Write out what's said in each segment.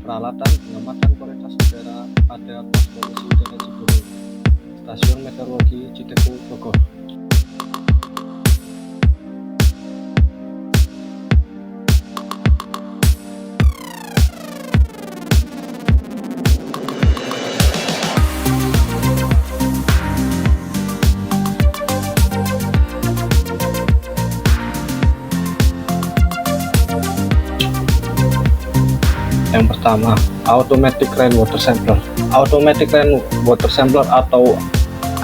peralatan pengamatan kualitas udara pada pos polusi udara Cibubur, Stasiun Meteorologi Citeku, Bogor. Yang pertama, Automatic Rainwater Sampler. Automatic Rainwater Sampler atau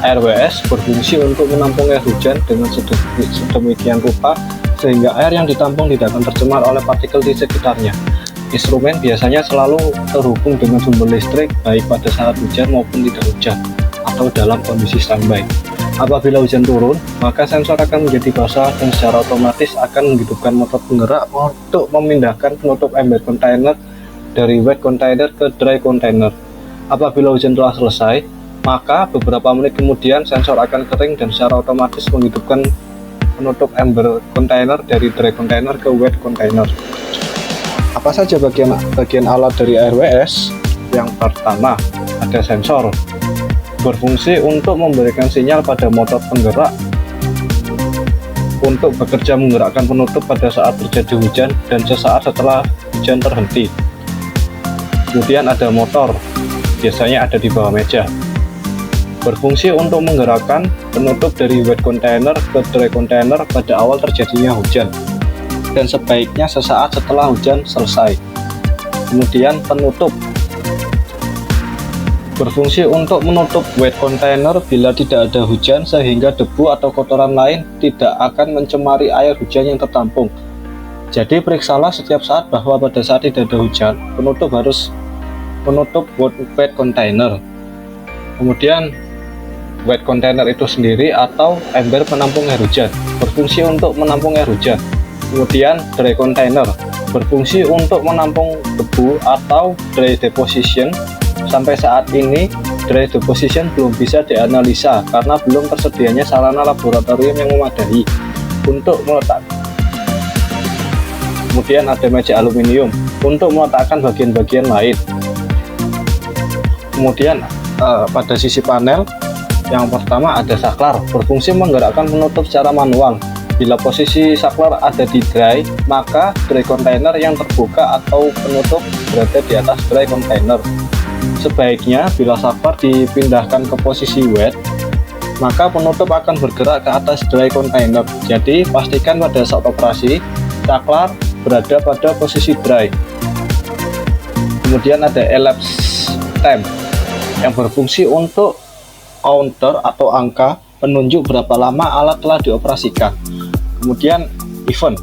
ARWS berfungsi untuk menampung air hujan dengan sedemikian rupa sehingga air yang ditampung tidak akan tercemar oleh partikel di sekitarnya. Instrumen biasanya selalu terhubung dengan sumber listrik baik pada saat hujan maupun tidak hujan atau dalam kondisi standby. Apabila hujan turun, maka sensor akan menjadi basah dan secara otomatis akan menghidupkan motor penggerak untuk memindahkan penutup ember kontainer dari wet container ke dry container. Apabila hujan telah selesai, maka beberapa menit kemudian sensor akan kering dan secara otomatis menghidupkan penutup ember container dari dry container ke wet container. Apa saja bagian alat dari ARWS? Yang pertama, ada sensor. Berfungsi untuk memberikan sinyal pada motor penggerak untuk bekerja menggerakkan penutup pada saat terjadi hujan dan sesaat setelah hujan terhenti. Kemudian ada motor, biasanya ada di bawah meja. Berfungsi untuk menggerakkan penutup dari wet container ke dry container pada awal terjadinya hujan dan sebaiknya sesaat setelah hujan selesai. Kemudian penutup berfungsi untuk menutup wet container bila tidak ada hujan sehingga debu atau kotoran lain tidak akan mencemari air hujan yang tertampung. Jadi periksalah setiap saat bahwa pada saat tidak ada hujan, penutup harus menutup wet container. Kemudian wet container itu sendiri atau ember penampung air hujan berfungsi untuk menampung air hujan. Kemudian dry container berfungsi untuk menampung debu atau dry deposition. Sampai saat ini dry deposition belum bisa dianalisa karena belum tersedianya sarana laboratorium yang memadai untuk meletakkan. Kemudian ada meja aluminium untuk meletakkan bagian-bagian lain. Kemudian pada sisi panel yang pertama ada saklar, berfungsi menggerakkan penutup secara manual. Bila posisi saklar ada di dry, maka dry container yang terbuka atau penutup berada di atas dry container. Sebaiknya bila saklar dipindahkan ke posisi wet, maka penutup akan bergerak ke atas dry container. Jadi pastikan pada saat operasi saklar berada pada posisi dry. Kemudian ada elapsed time yang berfungsi untuk counter atau angka penunjuk berapa lama alat telah dioperasikan. Kemudian event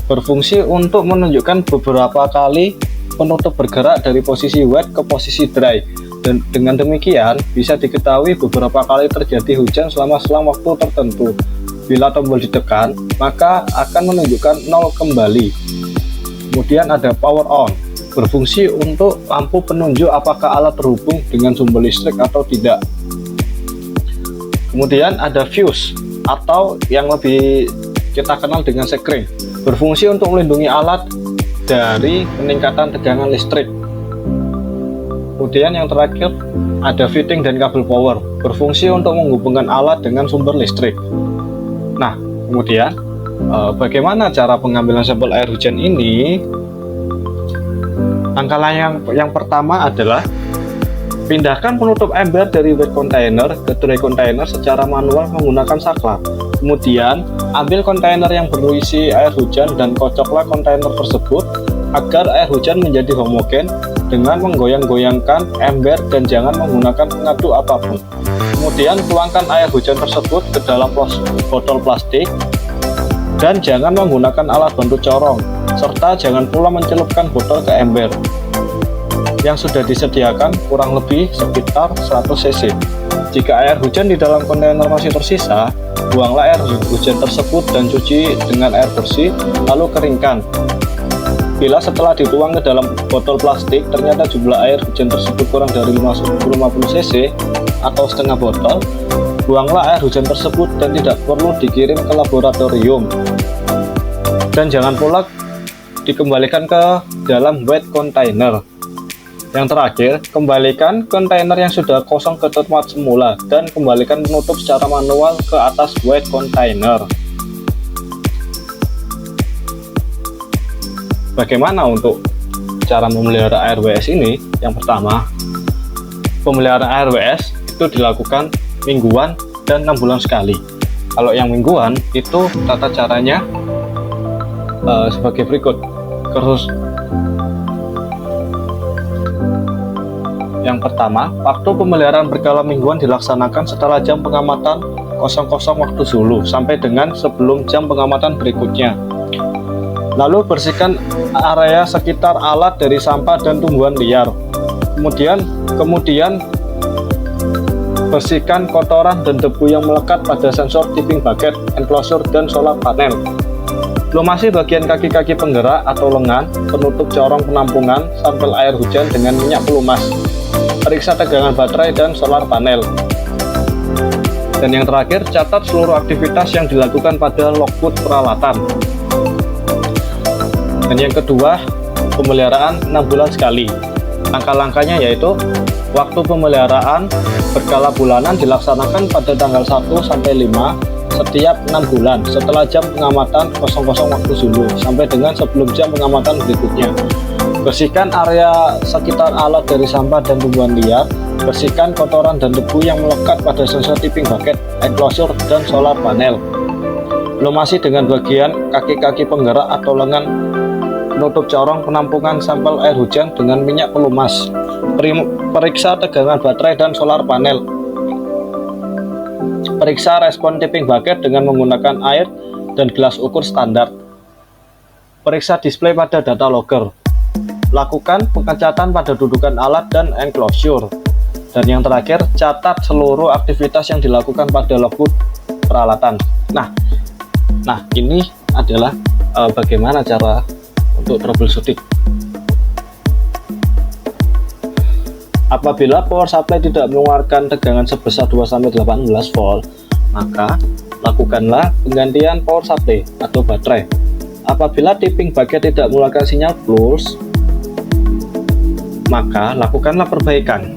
berfungsi untuk menunjukkan beberapa kali penutup bergerak dari posisi wet ke posisi dry, dan dengan demikian bisa diketahui beberapa kali terjadi hujan selama waktu tertentu. Bila tombol ditekan, maka akan menunjukkan 0 kembali. Kemudian ada power on, berfungsi untuk lampu penunjuk apakah alat terhubung dengan sumber listrik atau tidak. Kemudian ada fuse atau yang lebih kita kenal dengan sekring, berfungsi untuk melindungi alat dari peningkatan tegangan listrik. Kemudian yang terakhir ada fitting dan kabel power, berfungsi untuk menghubungkan alat dengan sumber listrik. Nah, kemudian bagaimana cara pengambilan sampel air hujan ini? Langkah yang pertama adalah pindahkan penutup ember dari wet container ke dry container secara manual menggunakan saklar. Kemudian ambil kontainer yang berisi air hujan dan kocoklah kontainer tersebut agar air hujan menjadi homogen dengan menggoyang-goyangkan ember dan jangan menggunakan pengaduk apapun. Kemudian tuangkan air hujan tersebut ke dalam botol plastik dan jangan menggunakan alat bantu corong, serta jangan pula mencelupkan botol ke ember yang sudah disediakan kurang lebih sekitar 100 cc. Jika air hujan di dalam kontainer masih tersisa, buanglah air hujan tersebut dan cuci dengan air bersih, lalu keringkan. Bila setelah dituang ke dalam botol plastik ternyata jumlah air hujan tersebut kurang dari 50 cc atau setengah botol, buanglah air hujan tersebut dan tidak perlu dikirim ke laboratorium. Dan jangan pula dikembalikan ke dalam wet container. Yang terakhir, kembalikan kontainer yang sudah kosong ke tempat semula dan kembalikan penutup secara manual ke atas weight container. Bagaimana untuk cara memelihara ARWS ini? Yang pertama, pemeliharaan ARWS itu dilakukan mingguan dan 6 bulan sekali. Kalau yang mingguan itu tata caranya sebagai berikut. Yang pertama, waktu pemeliharaan berkala mingguan dilaksanakan setelah jam pengamatan 00 waktu Zulu sampai dengan sebelum jam pengamatan berikutnya. Lalu bersihkan area sekitar alat dari sampah dan tumbuhan liar. Kemudian bersihkan kotoran dan debu yang melekat pada sensor tipping bucket, enclosure, dan solar panel. Lumasi bagian kaki-kaki penggerak atau lengan, penutup corong penampungan, sampel air hujan dengan minyak pelumas. Periksa tegangan baterai dan solar panel. Dan yang terakhir, catat seluruh aktivitas yang dilakukan pada logbook peralatan. Dan yang kedua, pemeliharaan 6 bulan sekali. Langkah-langkahnya yaitu waktu pemeliharaan berkala bulanan dilaksanakan pada tanggal 1 sampai 5 setiap 6 bulan setelah jam pengamatan 00 waktu Zulu sampai dengan sebelum jam pengamatan berikutnya. Bersihkan area sekitar alat dari sampah dan tumbuhan liar. Bersihkan kotoran dan debu yang melekat pada sensor tipping bucket, enclosure, dan solar panel. Lumasi dengan bagian kaki-kaki penggerak atau lengan, penutup corong penampungan, sampel air hujan dengan minyak pelumas. Periksa tegangan baterai dan solar panel. Periksa respon tipping bucket dengan menggunakan air dan gelas ukur standar. Periksa display pada data logger. Lakukan pengecatan pada dudukan alat dan enclosure. Dan yang terakhir, catat seluruh aktivitas yang dilakukan pada logbook peralatan. Nah, ini adalah bagaimana cara untuk troubleshooting. Apabila power supply tidak mengeluarkan tegangan sebesar 2-18 volt, maka lakukanlah penggantian power supply atau baterai. Apabila tipping bucket tidak mengeluarkan sinyal plus, maka lakukanlah perbaikan.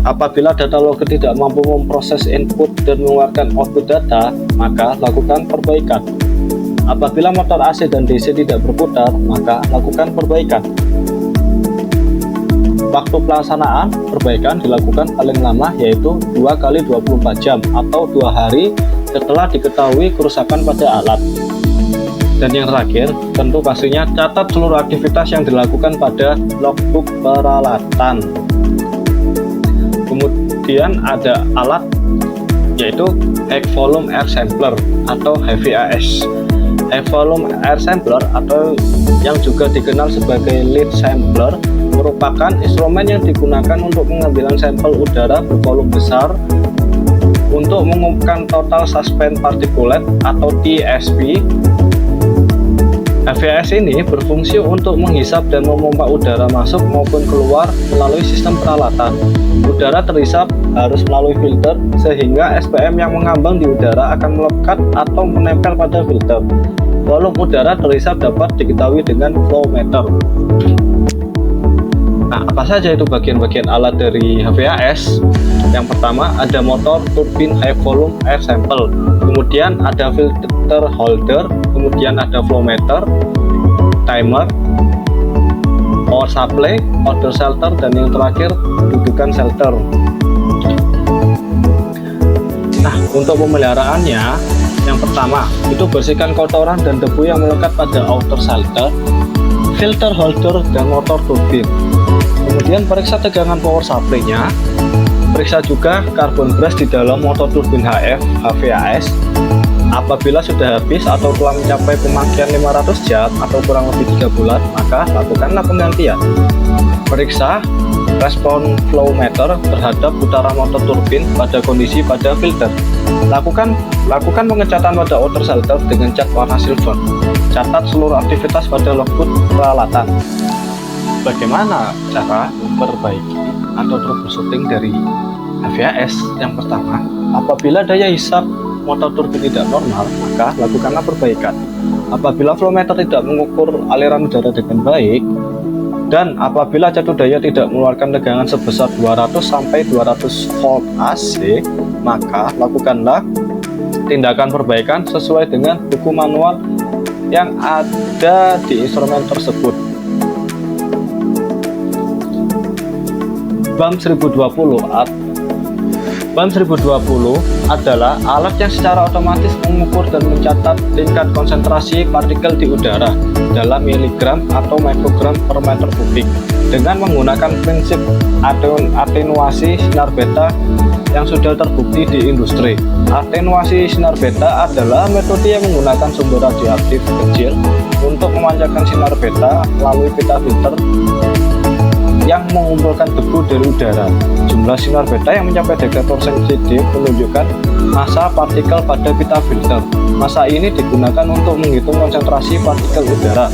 Apabila data logger tidak mampu memproses input dan mengeluarkan output data, maka lakukan perbaikan. Apabila motor AC dan DC tidak berputar, maka lakukan perbaikan. Waktu pelaksanaan perbaikan dilakukan paling lama yaitu 2 kali 24 jam atau 2 hari setelah diketahui kerusakan pada alat. Dan yang terakhir, tentu pastinya catat seluruh aktivitas yang dilakukan pada logbook peralatan. Kemudian ada alat yaitu High Volume Air Sampler atau HVAS. High Volume Air Sampler atau yang juga dikenal sebagai lead sampler merupakan instrumen yang digunakan untuk pengambilan sampel udara bervolume besar untuk mengumpulkan total suspend particulate atau TSP. HVAS ini berfungsi untuk menghisap dan memompa udara masuk maupun keluar melalui sistem peralatan. Udara terhisap harus melalui filter sehingga SPM yang mengambang di udara akan melekat atau menempel pada filter. Volume udara terhisap dapat diketahui dengan flow meter. Nah, apa saja itu bagian-bagian alat dari HVAS? Yang pertama ada motor turbin high volume air sample, kemudian ada filter holder, kemudian ada flow meter, timer, power supply, order shelter, dan yang terakhir dudukan shelter. Nah, untuk pemeliharaannya, yang pertama itu bersihkan kotoran dan debu yang melekat pada outer shelter, filter holder, dan motor turbin. Kemudian periksa tegangan power supply-nya. Periksa juga karbon brush di dalam motor turbin HVAS. Apabila sudah habis atau telah mencapai pemakaian 500 jam atau kurang lebih 3 bulan, maka lakukanlah penggantian. Periksa respon flow meter terhadap putaran motor turbin pada kondisi pada filter. Lakukan pengecatan pada outer shelter dengan cat warna silver. Catat seluruh aktivitas pada logbook peralatan. Bagaimana cara memperbaiki atau troubleshooting dari HVAS? Yang pertama, apabila daya hisap motor turbin tidak normal, maka lakukanlah perbaikan. Apabila flow meter tidak mengukur aliran udara dengan baik, Dan apabila cadu daya tidak mengeluarkan tegangan sebesar 200 sampai 200 volt AC, maka lakukanlah tindakan perbaikan sesuai dengan buku manual yang ada di instrumen tersebut. BAM 1020 adalah alat yang secara otomatis mengukur dan mencatat tingkat konsentrasi partikel di udara dalam miligram atau mikrogram per meter kubik dengan menggunakan prinsip atenuasi sinar beta yang sudah terbukti di industri. Atenuasi sinar beta adalah metode yang menggunakan sumber radioaktif kecil untuk memancarkan sinar beta melalui pita filter yang mengumpulkan debu dari udara. Jumlah sinar beta yang mencapai detektor sensitif menunjukkan massa partikel pada pita filter. Massa ini digunakan untuk menghitung konsentrasi partikel udara.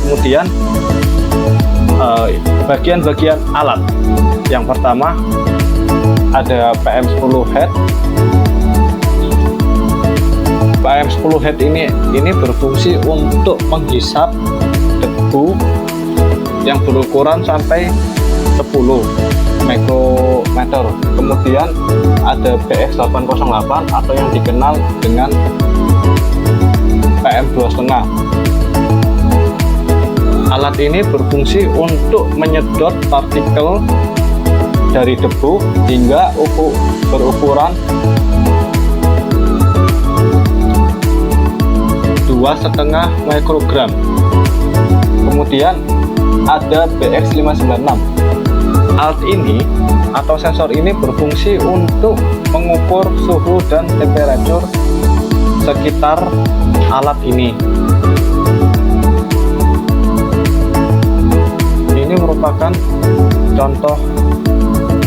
Kemudian bagian-bagian alat. Yang pertama ada PM10 head. PM10 head ini berfungsi untuk menghisap debu yang berukuran sampai 10 mikrometer. Kemudian ada BX808 atau yang dikenal dengan PM2,5. Alat ini berfungsi untuk menyedot partikel dari debu hingga berukuran 2,5 mikrogram. Kemudian ada BX596. Alat ini atau sensor ini berfungsi untuk mengukur suhu dan temperatur sekitar alat ini. Ini merupakan contoh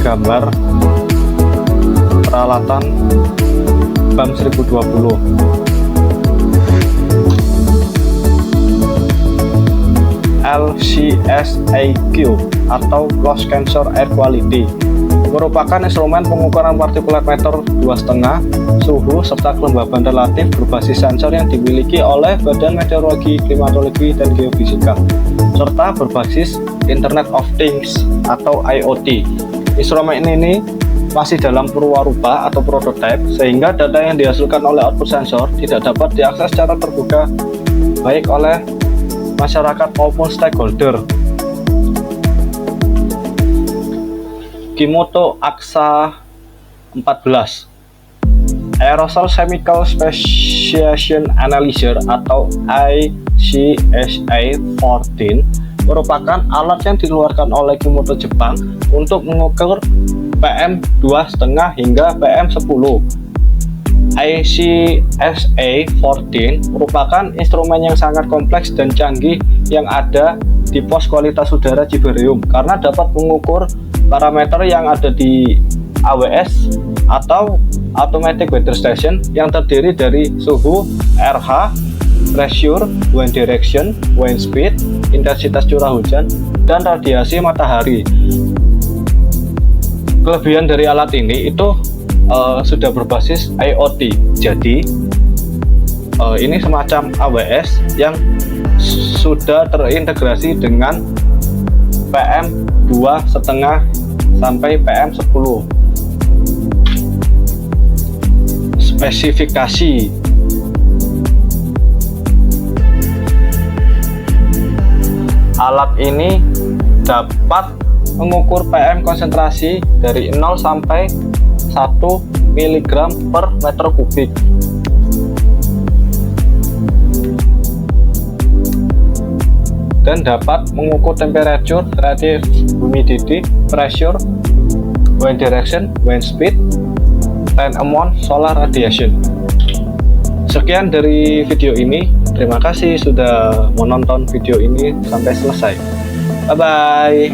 gambar peralatan BAM 1020. LCSAQ atau Loss Sensor Air Quality merupakan instrumen pengukuran partikulat meter 2,5, suhu, serta kelembaban relatif berbasis sensor yang dimiliki oleh Badan Meteorologi, Klimatologi, dan Geofisika, serta berbasis Internet of Things atau IoT. Instrumen ini masih dalam purwarupa atau prototipe, sehingga data yang dihasilkan oleh output sensor tidak dapat diakses secara terbuka baik oleh masyarakat maupun stakeholder. Kimoto AXA 14 Aerosol Chemical Speciation Analyzer atau ICSA 14 merupakan alat yang dikeluarkan oleh Kimoto Jepang untuk mengukur PM2,5 hingga PM10. ICSA 14 merupakan instrumen yang sangat kompleks dan canggih yang ada di pos kualitas udara Ciberium karena dapat mengukur parameter yang ada di AWS atau Automatic Weather Station yang terdiri dari suhu, RH, pressure, wind direction, wind speed, intensitas curah hujan, dan radiasi matahari. Kelebihan dari alat ini itu sudah berbasis IoT, jadi ini semacam AWS yang sudah terintegrasi dengan PM2,5 sampai PM10. Spesifikasi alat ini dapat mengukur PM konsentrasi dari 0 sampai 1 mg per meter kubik. Dan dapat mengukur temperature, relative humidity, pressure, wind direction, wind speed, time amount, solar radiation. Sekian dari video ini. Terima kasih sudah menonton video ini sampai selesai. Bye bye.